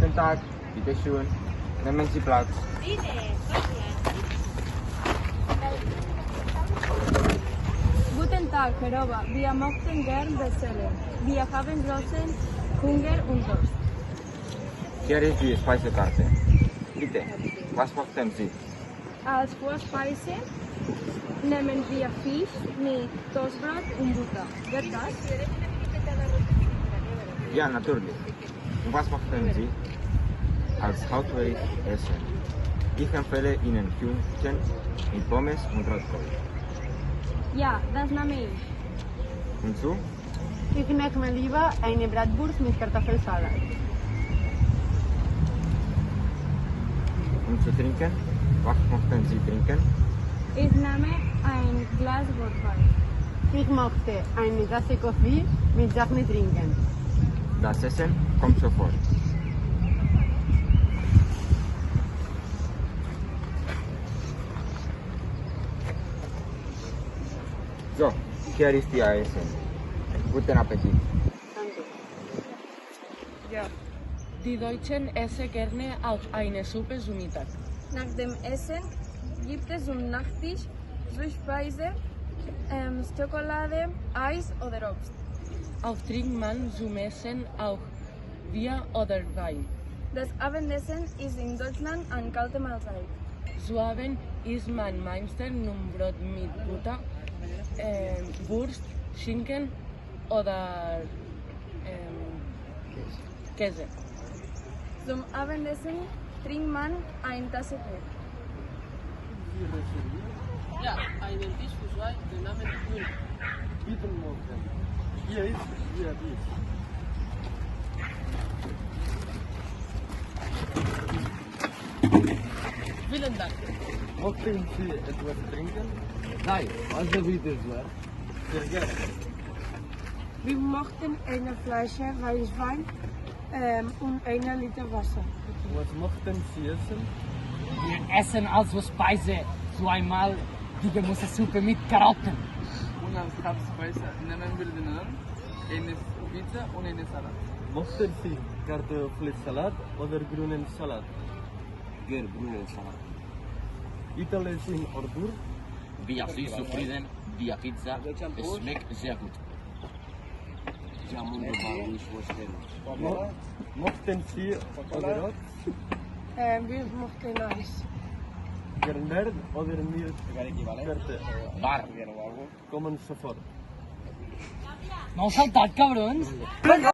Guten Tag, bitte schön. Nehmen Sie Platz. Guten Tag, Herr Ober. Wir möchten gern bestellen. Wir haben großen Hunger und Durst. Hier ist die Speisekarte. Bitte, was möchten Sie? Als Vorspeise nehmen wir Fisch mit Toastbrot und Butter. Geht das? Ja, natürlich. Und was möchten Sie? Als Hauptgericht essen. Ich empfehle Ihnen Hühnchen mit Pommes und Rotkohl. Ja, das nehme ich. Und du? Ich nehme lieber eine Bratwurst mit Kartoffelsalat. Und zu trinken? Was möchten Sie trinken? Ich nehme ein Glas Rotwein. Ich möchte eine Tasse Kaffee mit Sahne trinken. Das Essen kommt sofort. So, hier ist Ihr Essen. Guten Appetit. Danke. Ja, die Deutschen essen gerne auch eine Suppe zu Mittag. Nach dem Essen gibt es zum Nachtisch Süßspeise, Schokolade, Eis oder Obst. Auch trinkt man zum Essen auch Bier oder Wein. Das Abendessen ist in Deutschland eine kalte Mahlzeit. Zu Abend isst man meistens nur Brot mit Butter, Wurst, Schinken oder Käse. Zum Abendessen trinkt man eine Tasse Tee. Ja, einen Tisch für zwei, den Namen Müll. Guten Morgen. Hier ist Ihr Tisch. Vielen Dank. Möchten Sie etwas trinken? Nein, also bitte sehr. Sehr gerne. Wir möchten eine Flasche Weißwein und 1 Liter Wasser. Was möchten Sie essen? Wir essen also Speise zweimal die gemusste Suppe mit Karotten. Und als Hauptspeise nehmen wir den Namen, eine Pizza und eine Salat. Möchten Sie Kartoffelsalat oder grünen Salat? Gerne grünen Salat. Italien in Ordnung. Wir sind zufrieden, die Pizza schmeckt sehr gut. Möchten Sie Oderot? Wir möchten Eis. Gerner oder Milch? Bar. Kommen sofort. No saltat, cabrons!